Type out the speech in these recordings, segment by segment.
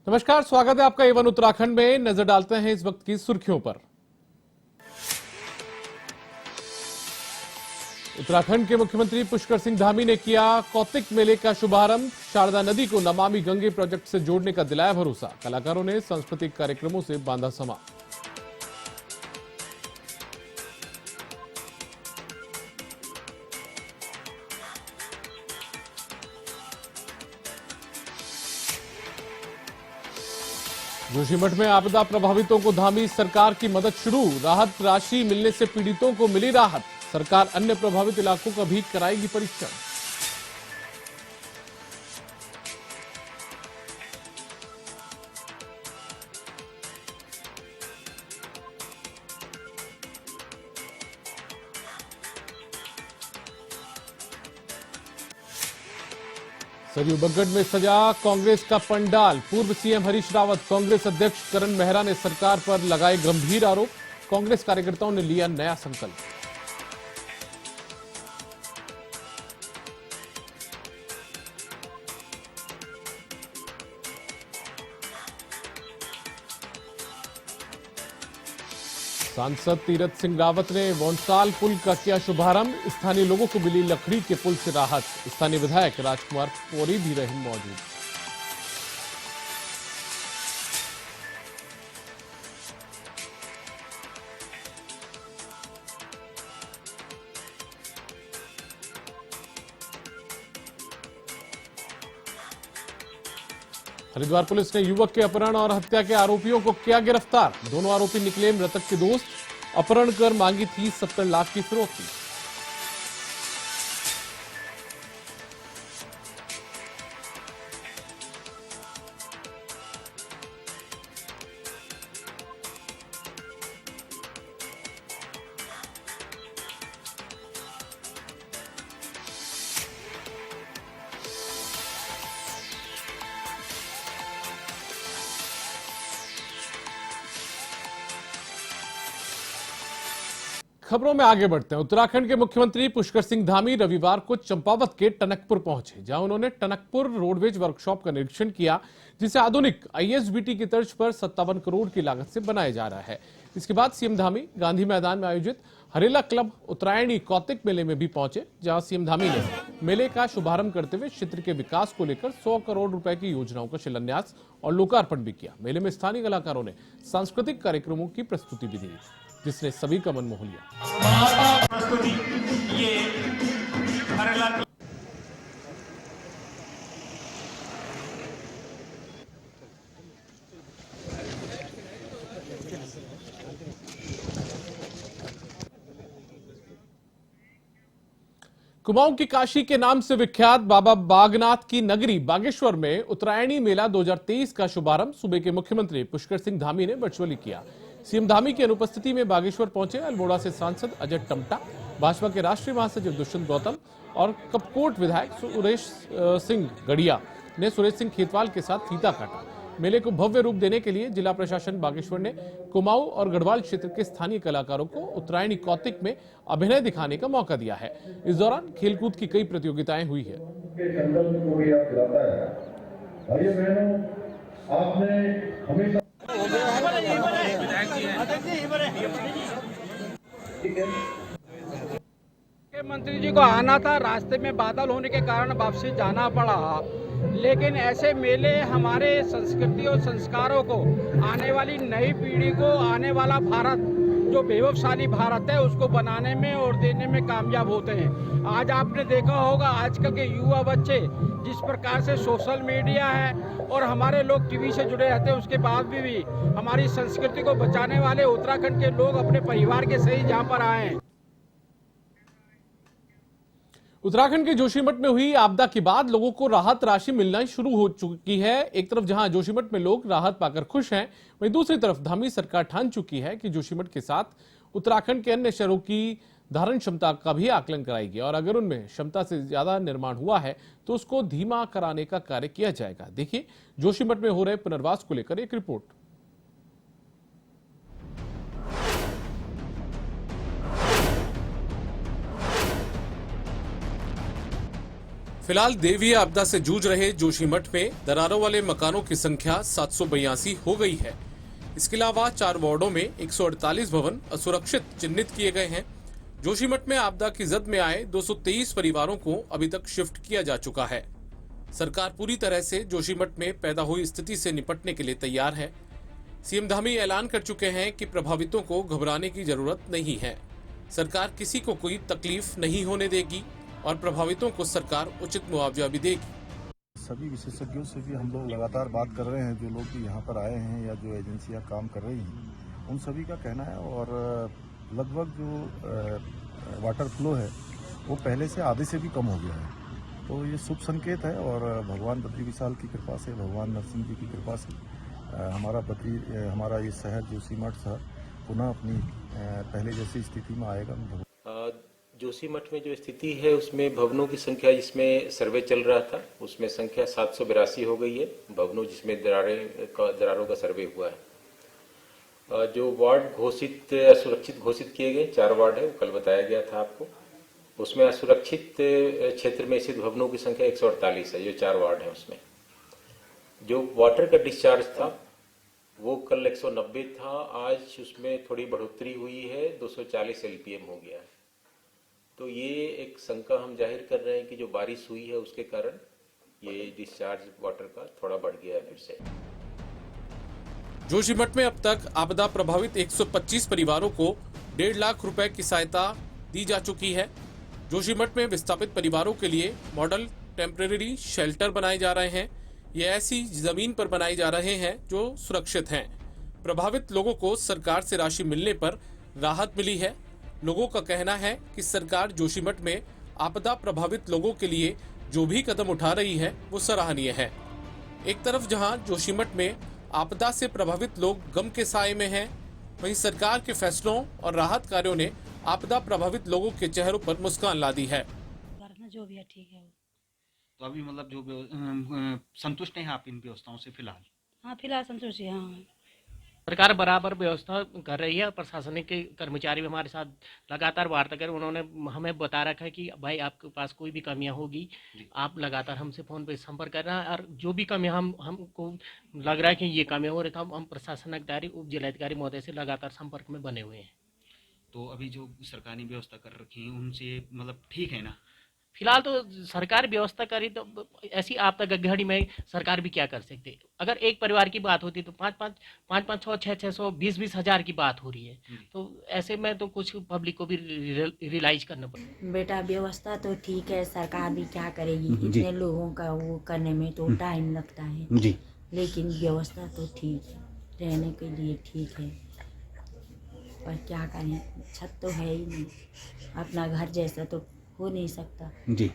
नमस्कार, स्वागत है आपका एवन उत्तराखंड में। नजर डालते हैं इस वक्त की सुर्खियों पर। उत्तराखंड के मुख्यमंत्री पुष्कर सिंह धामी ने किया कौतिक मेले का शुभारंभ। शारदा नदी को नमामि गंगे प्रोजेक्ट से जोड़ने का दिलाया भरोसा। कलाकारों ने सांस्कृतिक कार्यक्रमों से बांधा समा। जोशीमठ में आपदा प्रभावितों को धामी सरकार की मदद शुरू। राहत राशि मिलने से पीड़ितों को मिली राहत। सरकार अन्य प्रभावित इलाकों का भी कराएगी परीक्षण। सरयू बगड़ में सजा कांग्रेस का पंडाल। पूर्व सीएम हरीश रावत, कांग्रेस अध्यक्ष करण मेहरा ने सरकार पर लगाए गंभीर आरोप। कांग्रेस कार्यकर्ताओं ने लिया नया संकल्प। सांसद तीरथ सिंह रावत ने बोनसाल पुल का किया शुभारंभ। स्थानीय लोगों को मिली लकड़ी के पुल से राहत। स्थानीय विधायक राजकुमार पौरी भी रहे मौजूद। हरिद्वार पुलिस ने युवक के अपहरण और हत्या के आरोपियों को किया गिरफ्तार। दोनों आरोपी निकले मृतक के दोस्त। अपहरण कर मांगी थी 70 लाख की फिरौती। खबरों में आगे बढ़ते हैं। उत्तराखंड के मुख्यमंत्री पुष्कर सिंह धामी रविवार को चंपावत के टनकपुर पहुंचे, जहां उन्होंने टनकपुर रोडवेज वर्कशॉप का निरीक्षण किया, जिसे आधुनिक आईएसबीटी की तर्ज पर 57 करोड़ की लागत से बनाया जा रहा है। इसके बाद सीएम धामी गांधी मैदान में आयोजित हरेला क्लब उत्तरायणी कौतिक मेले में भी पहुंचे, जहां सीएम धामी ने मेले का शुभारंभ करते हुए क्षेत्र के विकास को लेकर 100 करोड़ रुपए की योजनाओं का शिलान्यास और लोकार्पण भी किया। मेले में स्थानीय कलाकारों ने सांस्कृतिक कार्यक्रमों की प्रस्तुति भी दी, जिसने सभी का मन मोह लिया। कुमाऊं की काशी के नाम से विख्यात बाबा बागनाथ की नगरी बागेश्वर में उत्तरायणी मेला 2023 का शुभारंभ सुबह के मुख्यमंत्री पुष्कर सिंह धामी ने वर्चुअली किया। सीएम धामी की अनुपस्थिति में बागेश्वर पहुंचे अल्मोड़ा से सांसद अजय टमटा, भाजपा के राष्ट्रीय महासचिव दुष्यंत गौतम और कपकोट विधायक सुरेश सिंह गढ़िया ने सुरेश सिंह खेतवाल के साथ फीता काटा। मेले को भव्य रूप देने के लिए जिला प्रशासन बागेश्वर ने कुमाऊं और गढ़वाल क्षेत्र के स्थानीय कलाकारों को उत्तरायणी कौतिक में अभिनय दिखाने का मौका दिया है। इस दौरान खेलकूद की कई प्रतियोगिताएं हुई है। मुख्यमंत्री जी को आना था, रास्ते में बादल होने के कारण वापसी जाना पड़ा, लेकिन ऐसे मेले हमारे संस्कृति और संस्कारों को, आने वाली नई पीढ़ी को, आने वाला भारत जो वैभवशाली भारत है उसको बनाने में और देने में कामयाब होते हैं। आज आपने देखा होगा आजकल के युवा बच्चे जिस प्रकार से सोशल मीडिया है और हमारे लोग टीवी से जुड़े रहते हैं, उसके बाद भी हमारी संस्कृति को बचाने वाले उत्तराखंड के लोग अपने परिवार के सहित यहाँ पर आए हैं। उत्तराखंड के जोशीमठ में हुई आपदा के बाद लोगों को राहत राशि मिलना शुरू हो चुकी है। एक तरफ जहां जोशीमठ में लोग राहत पाकर खुश हैं, वहीं दूसरी तरफ धामी सरकार ठान चुकी है कि जोशीमठ के साथ उत्तराखंड के अन्य शहरों की धारण क्षमता का भी आकलन कराएगी और अगर उनमें क्षमता से ज्यादा निर्माण हुआ है तो उसको धीमा कराने का कार्य किया जाएगा। देखिए जोशीमठ में हो रहे पुनर्वास को लेकर एक रिपोर्ट। फिलहाल दैवीय आपदा से जूझ रहे जोशीमठ में दरारों वाले मकानों की संख्या 782 हो गई है। इसके अलावा 4 वार्डों में 148 भवन असुरक्षित चिन्हित किए गए हैं। जोशीमठ में आपदा की जद में आए 223 परिवारों को अभी तक शिफ्ट किया जा चुका है। सरकार पूरी तरह से जोशीमठ में पैदा हुई स्थिति से निपटने के लिए तैयार है। सीएम धामी ऐलान कर चुके हैं कि प्रभावितों को घबराने की जरूरत नहीं है। सरकार किसी को कोई तकलीफ नहीं होने देगी और प्रभावितों को सरकार उचित मुआवजा भी देगी। सभी विशेषज्ञों से भी हम लोग लगातार बात कर रहे हैं, जो लोग भी यहाँ पर आए हैं या जो एजेंसियाँ काम कर रही हैं, उन सभी का कहना है। और लगभग जो वाटर फ्लो है वो पहले से आधे से भी कम हो गया है, तो ये शुभ संकेत है। और भगवान बद्री विशाल की कृपा से, भगवान नरसिंह जी की कृपा से हमारा ये शहर जोशीमठ शहर पुनः अपनी पहले जैसी स्थिति में आएगा। जोशीमठ में जो स्थिति है उसमें भवनों की संख्या, जिसमें सर्वे चल रहा था उसमें संख्या 782 हो गई है भवनों जिसमें दरारों का सर्वे हुआ है। जो वार्ड असुरक्षित घोषित किए गए 4 वार्ड है, वो कल बताया गया था आपको। उसमें असुरक्षित क्षेत्र में स्थित भवनों की संख्या 148 है, जो 4 वार्ड है। उसमें जो वाटर का डिस्चार्ज था वो कल 190 था, आज उसमें थोड़ी बढ़ोतरी हुई है, 240 LPM हो गया है। तो ये एक शंका हम जाहिर कर रहे हैं कि जो बारिश हुई है उसके कारण ये डिस्चार्ज वाटर का थोड़ा बढ़ गया है फिर से। जोशीमठ में अब तक आपदा प्रभावित 125 परिवारों को 1.5 लाख रुपए की सहायता दी जा चुकी है। जोशीमठ में विस्थापित परिवारों के लिए मॉडल टेम्परेरी शेल्टर बनाए जा रहे हैं। ये ऐसी जमीन पर बनाए जा रहे हैं जो सुरक्षित हैं। प्रभावित लोगों को सरकार से राशि मिलने पर राहत मिली है। लोगों का कहना है कि सरकार जोशीमठ में आपदा प्रभावित लोगों के लिए जो भी कदम उठा रही है वो सराहनीय है। एक तरफ जहां जोशीमठ में आपदा से प्रभावित लोग गम के साए में हैं, वहीं सरकार के फैसलों और राहत कार्यों ने आपदा प्रभावित लोगों के चेहरों पर मुस्कान ला दी है। जो भी है ठीक है। तो अभी मतलब जो संतुष्ट हैं आप इन व्यवस्थाओं से फिलहाल? हाँ, फिलहाल संतुष्ट है। हाँ, सरकार बराबर व्यवस्था कर रही है। प्रशासनिक के कर्मचारी भी हमारे साथ लगातार वार्ता कर, उन्होंने हमें बता रखा है कि भाई आपके पास कोई भी कमियां होगी आप लगातार हमसे फ़ोन पे संपर्क करना। और जो भी कमियां हमको लग रहा है कि ये कमियां हो रही तो हम प्रशासन अधिकारी उप जिलाधिकारी महोदय से लगातार संपर्क में बने हुए हैं। तो अभी जो सरकार ने व्यवस्था कर रखी है उनसे मतलब ठीक है ना? फिलहाल तो सरकार व्यवस्था करी, तो ऐसी आपदा घड़ी में सरकार भी क्या कर सकते। अगर एक परिवार की बात होती तो 5-5, 600, 20 हज़ार की बात हो रही है, तो ऐसे में तो कुछ पब्लिक को भी रियलाइज करना पड़ेगा। बेटा व्यवस्था तो ठीक है, सरकार भी क्या करेगी, इतने लोगों का वो करने में तो टाइम लगता है जी। लेकिन व्यवस्था तो ठीक है, रहने के लिए ठीक है, पर क्या करें, छत तो है ही नहीं, अपना घर जैसा तो हो नहीं सकता जी।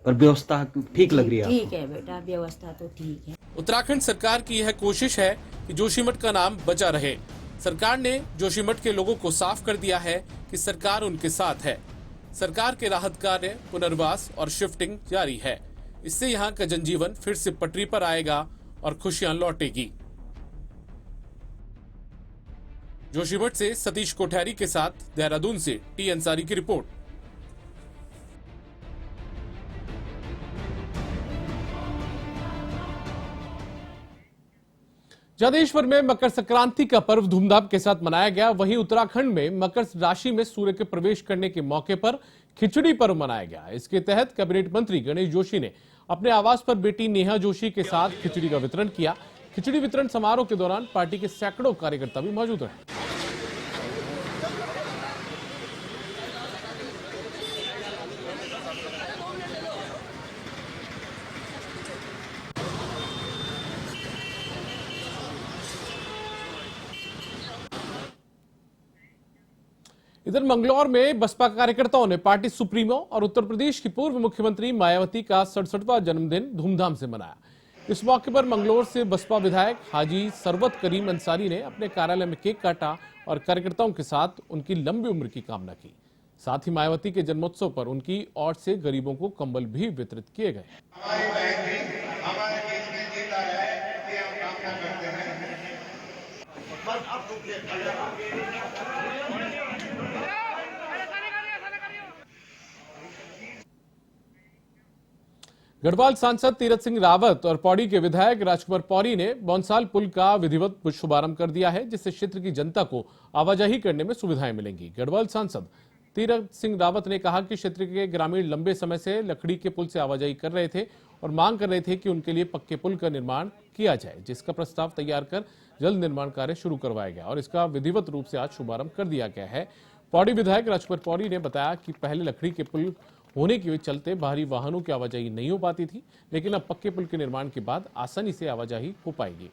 पर व्यवस्था ठीक लग रही है? ठीक है बेटा, व्यवस्था तो ठीक है। उत्तराखंड सरकार की यह कोशिश है कि जोशीमठ का नाम बचा रहे। सरकार ने जोशीमठ के लोगों को साफ कर दिया है कि सरकार उनके साथ है। सरकार के राहत कार्य, पुनर्वास और शिफ्टिंग जारी है। इससे यहाँ का जनजीवन फिर से पटरी पर आएगा और खुशियां लौटेगी। जोशीमठ से सतीश कोठारी के साथ देहरादून से टी अंसारी की रिपोर्ट। जहां देश भर में मकर संक्रांति का पर्व धूमधाम के साथ मनाया गया, वहीं उत्तराखंड में मकर राशि में सूर्य के प्रवेश करने के मौके पर खिचड़ी पर्व मनाया गया। इसके तहत कैबिनेट मंत्री गणेश जोशी ने अपने आवास पर बेटी नेहा जोशी के साथ खिचड़ी का वितरण किया। खिचड़ी वितरण समारोह के दौरान पार्टी के सैकड़ों कार्यकर्ता भी मौजूद रहे। इधर मंगलौर में बसपा कार्यकर्ताओं ने पार्टी सुप्रीमो और उत्तर प्रदेश की पूर्व मुख्यमंत्री मायावती का 67वां जन्मदिन धूमधाम से मनाया। इस मौके पर मंगलौर से बसपा विधायक हाजी सरवत करीम अंसारी ने अपने कार्यालय में केक काटा और कार्यकर्ताओं के साथ उनकी लंबी उम्र की कामना की। साथ ही मायावती के जन्मोत्सव पर उनकी ओर से गरीबों को कंबल भी वितरित किए गए। गढ़वाल सांसद तीरथ सिंह रावत और पौड़ी के विधायक राजकुमार पौरी ने बौंसाल पुल का विधिवत शुभारंभ कर दिया है, जिससे क्षेत्र की जनता को आवाजाही करने में सुविधाएं मिलेंगी। गढ़वाल सांसद तीरथ सिंह रावत ने कहा कि क्षेत्र के ग्रामीण लंबे समय से लकड़ी के पुल से आवाजाही कर रहे थे और मांग कर रहे थे कि उनके लिए पक्के पुल का निर्माण किया जाए, जिसका प्रस्ताव तैयार कर जल्द निर्माण कार्य शुरू करवाया गया और इसका विधिवत रूप से आज शुभारंभ कर दिया गया है। पौड़ी विधायक राजकुमार पौरी ने बताया कि पहले लकड़ी के पुल होने के चलते बाहरी वाहनों की आवाजाही नहीं हो पाती थी, लेकिन अब पक्के पुल के निर्माण के बाद आसानी से आवाजाही हो पाएगी।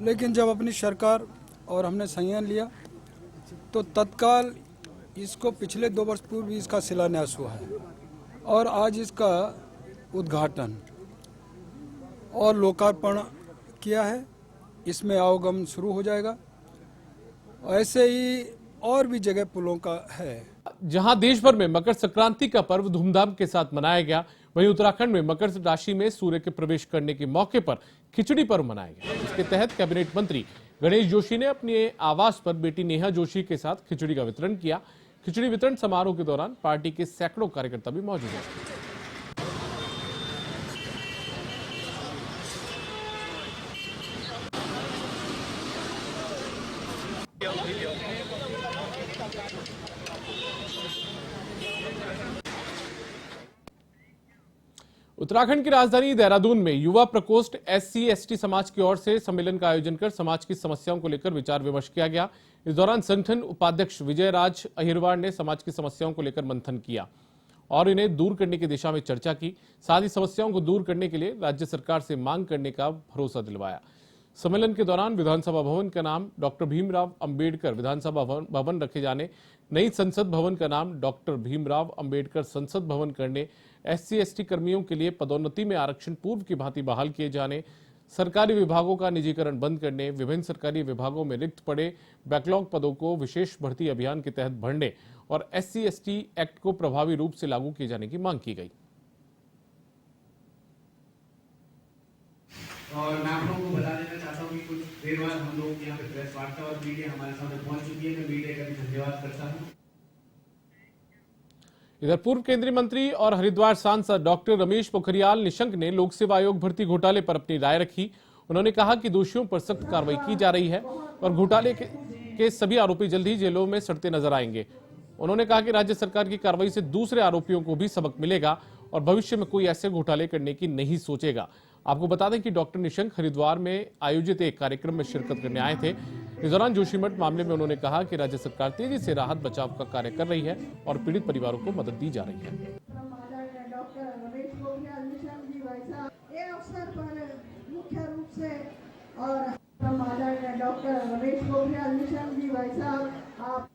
लेकिन जब अपनी सरकार और हमने संज्ञान लिया तो तत्काल इसको पिछले 2 वर्ष पूर्व भी इसका शिलान्यास हुआ है और आज इसका उद्घाटन और लोकार्पण किया है। इसमें आवागमन शुरू हो जाएगा। ऐसे ही और भी जगह पुलों का है। जहां देश भर में मकर संक्रांति का पर्व धूमधाम के साथ मनाया गया, वहीं उत्तराखंड में मकर राशि में सूर्य के प्रवेश करने के मौके पर खिचड़ी पर्व मनाया गया। इसके तहत कैबिनेट मंत्री गणेश जोशी ने अपने आवास पर बेटी नेहा जोशी के साथ खिचड़ी का वितरण किया। खिचड़ी वितरण समारोह के दौरान पार्टी के सैकड़ों कार्यकर्ता भी मौजूद हैं। उत्तराखंड की राजधानी देहरादून में युवा प्रकोष्ठ SC/ST समाज की ओर से सम्मेलन का आयोजन कर समाज की समस्याओं को लेकर विचार विमर्श किया गया। इस दौरान संगठन उपाध्यक्ष विजय राज अहिरवार ने समाज की समस्याओं को लेकर मंथन किया और इन्हें दूर करने की दिशा में चर्चा की। साथ ही समस्याओं को दूर करने के लिए राज्य सरकार से मांग करने का भरोसा दिलवाया। सम्मेलन के दौरान विधानसभा भवन का नाम डॉक्टर भीमराव अंबेडकर विधानसभा भवन रखे जाने, नई संसद भवन का नाम डॉक्टर भीमराव अंबेडकर संसद भवन करने, SC/ST कर्मियों के लिए पदोन्नति में आरक्षण पूर्व की भांति बहाल किए जाने, सरकारी विभागों का निजीकरण बंद करने, विभिन्न सरकारी विभागों में रिक्त पड़े बैकलॉग पदों को विशेष भर्ती अभियान के तहत भरने और SC/ST एक्ट को प्रभावी रूप से लागू किए जाने की मांग की गई। और मैं आप लोगों को बता देना चाहता हूँ कि कुछ देर बाद हम लोग यहाँ पे प्रेस वार्ता और मीडिया हमारे सामने पहुंच चुकी है। मैं मीडिया का भी धन्यवाद करता हूँ। इधर पूर्व केंद्रीय मंत्री और हरिद्वार सांसद डॉक्टर रमेश पोखरियाल निशंक ने लोक सेवा आयोग भर्ती घोटाले पर अपनी राय रखी। उन्होंने कहा कि दोषियों पर सख्त कार्रवाई की जा रही है और घोटाले के सभी आरोपी जल्द ही जेलों में सड़ते नजर आएंगे। उन्होंने कहा कि राज्य सरकार की कार्रवाई से दूसरे आरोपियों को भी सबक मिलेगा और भविष्य में कोई ऐसे घोटाले करने की नहीं सोचेगा। आपको बता दें कि डॉक्टर निशंक हरिद्वार में आयोजित एक कार्यक्रम में शिरकत करने आए थे। इस दौरान जोशीमठ मामले में उन्होंने कहा कि राज्य सरकार तेजी से राहत बचाव का कार्य कर रही है और पीड़ित परिवारों को मदद दी जा रही है। मुख्य रूप से और डॉक्टर रमेश पोखरियाल निशंक जी भाई साहब।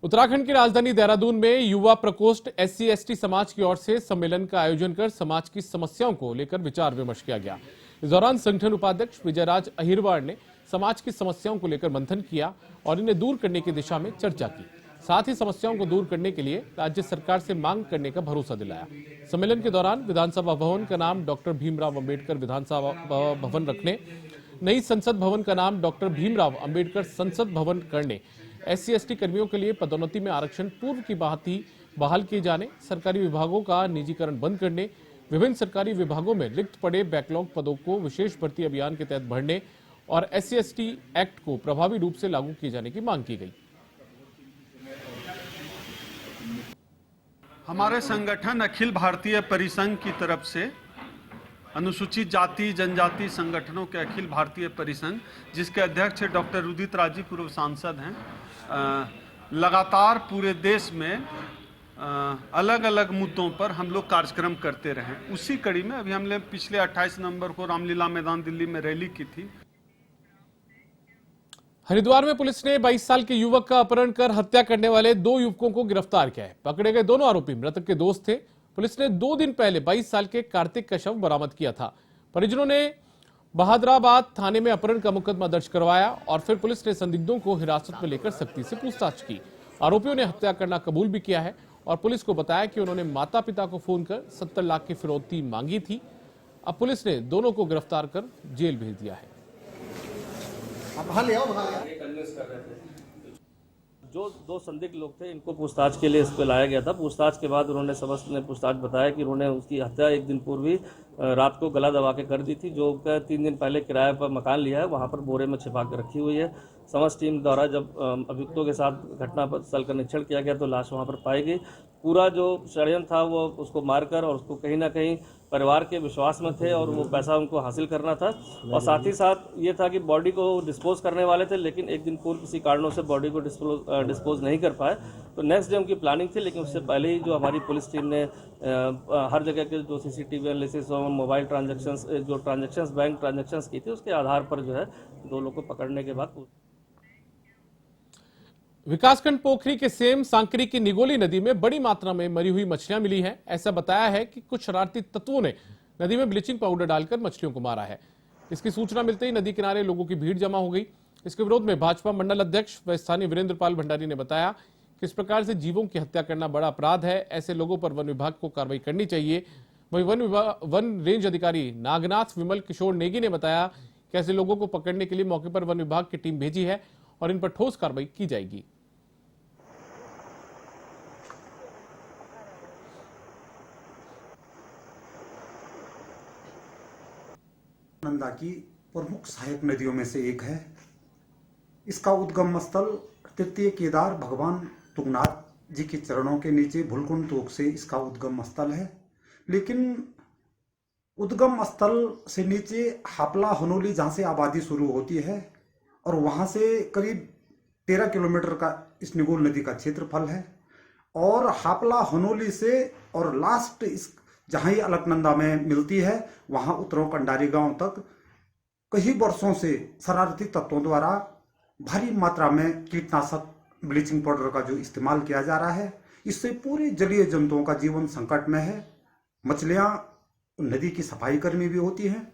उत्तराखंड की राजधानी देहरादून में युवा प्रकोष्ठ SC/ST समाज की ओर से सम्मेलन का आयोजन कर समाज की समस्याओं को लेकर विचार विमर्श किया गया। इस दौरान संगठन उपाध्यक्ष विजयराज अहिरवार ने समाज की समस्याओं को लेकर मंथन किया और इन्हें दूर करने की दिशा में चर्चा की। साथ ही समस्याओं को दूर करने के लिए राज्य सरकार से मांग करने का भरोसा दिलाया। सम्मेलन के दौरान विधानसभा भवन का नाम डॉक्टर भीमराव अंबेडकर विधानसभा भवन रखने, नई संसद भवन का नाम डॉक्टर भीमराव अंबेडकर संसद भवन करने, SC/ST कर्मियों के लिए पदोन्नति में आरक्षण पूर्व की भांति बहाल किए जाने, सरकारी विभागों का निजीकरण बंद करने, विभिन्न सरकारी विभागों में रिक्त पड़े बैकलॉग पदों को विशेष भर्ती अभियान के तहत भरने और SC/ST एक्ट को प्रभावी रूप से लागू किए जाने की मांग की गई। हमारे संगठन अखिल भारतीय परिसंघ की तरफ से अनुसूचित जाति जनजाति संगठनों के अखिल भारतीय परिसंघ, जिसके अध्यक्ष डॉक्टर उदित राज जी पूर्व सांसद हैं, लगातार पूरे देश में अलग अलग मुद्दों पर हम लोग कार्यक्रम करते रहे। उसी कड़ी में अभी हमने पिछले 28 नवंबर को रामलीला मैदान दिल्ली में रैली की थी। हरिद्वार में पुलिस ने 22 साल के युवक का अपहरण कर हत्या करने वाले 2 युवकों को गिरफ्तार किया है। पकड़े गए दोनों आरोपी मृतक के दोस्त थे। पुलिस ने 2 दिन पहले 22 साल के कार्तिक का शव बरामद किया था। परिजनों ने बहादुराबाद थाने में अपहरण का मुकदमा दर्ज करवाया और फिर पुलिस ने संदिग्धों को हिरासत में लेकर सख्ती से पूछताछ की। आरोपियों ने हत्या करना कबूल भी किया है और पुलिस को बताया कि उन्होंने माता पिता को फोन कर 70 लाख की फिरौती मांगी थी। अब पुलिस ने दोनों को गिरफ्तार कर जेल भेज दिया है। जो 2 संदिग्ध लोग थे इनको पूछताछ के लिए इस पे लाया गया था। पूछताछ के बाद उन्होंने समस्त ने पूछताछ बताया कि उन्होंने उसकी हत्या 1 दिन पूर्व ही रात को गला दबा के कर दी थी। जो 3 दिन पहले किराए पर मकान लिया है वहाँ पर बोरे में छिपा कर रखी हुई है। समस्त टीम द्वारा जब अभियुक्तों के साथ घटनास्थल का निरीक्षण किया गया तो लाश वहाँ पर पाई गई। पूरा जो षड्यंत्र था वो उसको मारकर और उसको कहीं ना कहीं परिवार के विश्वास में थे और वो पैसा उनको हासिल करना था और साथ ही साथ ये था कि बॉडी को डिस्पोज करने वाले थे, लेकिन 1 दिन पूर्व किसी कारणों से बॉडी को डिस्पोज नहीं कर पाए। तो नेक्स्ट डे उनकी प्लानिंग थी, लेकिन उससे पहले ही जो हमारी पुलिस टीम ने हर जगह के जो CCTV एनालिसिस और मोबाइल ट्रांजैक्शंस बैंक ट्रांजैक्शंस की थी उसके आधार पर जो है 2 लोग को पकड़ने के बाद विकासखंड पोखरी के सेम सांकरी की निगोली नदी में बड़ी मात्रा में मरी हुई मछलियां मिली हैं। ऐसा बताया है कि कुछ शरारती तत्वों ने नदी में ब्लीचिंग पाउडर डालकर मछलियों को मारा है। इसकी सूचना मिलते ही नदी किनारे लोगों की भीड़ जमा हो गई। इसके विरोध में भाजपा मंडल अध्यक्ष व स्थानीय वीरेंद्र पाल भंडारी ने बताया कि इस प्रकार से जीवों की हत्या करना बड़ा अपराध है। ऐसे लोगों पर वन विभाग को कार्रवाई करनी चाहिए। वहीं वन रेंज अधिकारी नागनाथ विमल किशोर नेगी ने बताया कि ऐसे लोगों को पकड़ने के लिए मौके पर वन विभाग की टीम भेजी है और इन पर ठोस कार्रवाई की जाएगी। नंदा की प्रमुख सहायक नदियों में से एक है। इसका उद्गम स्थल तृतीय केदार भगवान तुंगनाथ जी के चरणों के नीचे भुलकुंड तोक से इसका उद्गम स्थल है। लेकिन उद्गम स्थल से नीचे हापला हनोली जहाँ से आबादी शुरू होती है और वहाँ से करीब 13 किलोमीटर का इस निगोल नदी का क्षेत्रफल है और हापला हनोली से और लास्ट इस जहाँ ही अलकनंदा में मिलती है वहाँ उत्तरों कंडारी गांव तक कई वर्षों से शरारती तत्वों द्वारा भारी मात्रा में कीटनाशक ब्लीचिंग पाउडर का जो इस्तेमाल किया जा रहा है, इससे पूरे जलीय जंतुओं का जीवन संकट में है। मछलियाँ नदी की सफाई कर्मी भी होती हैं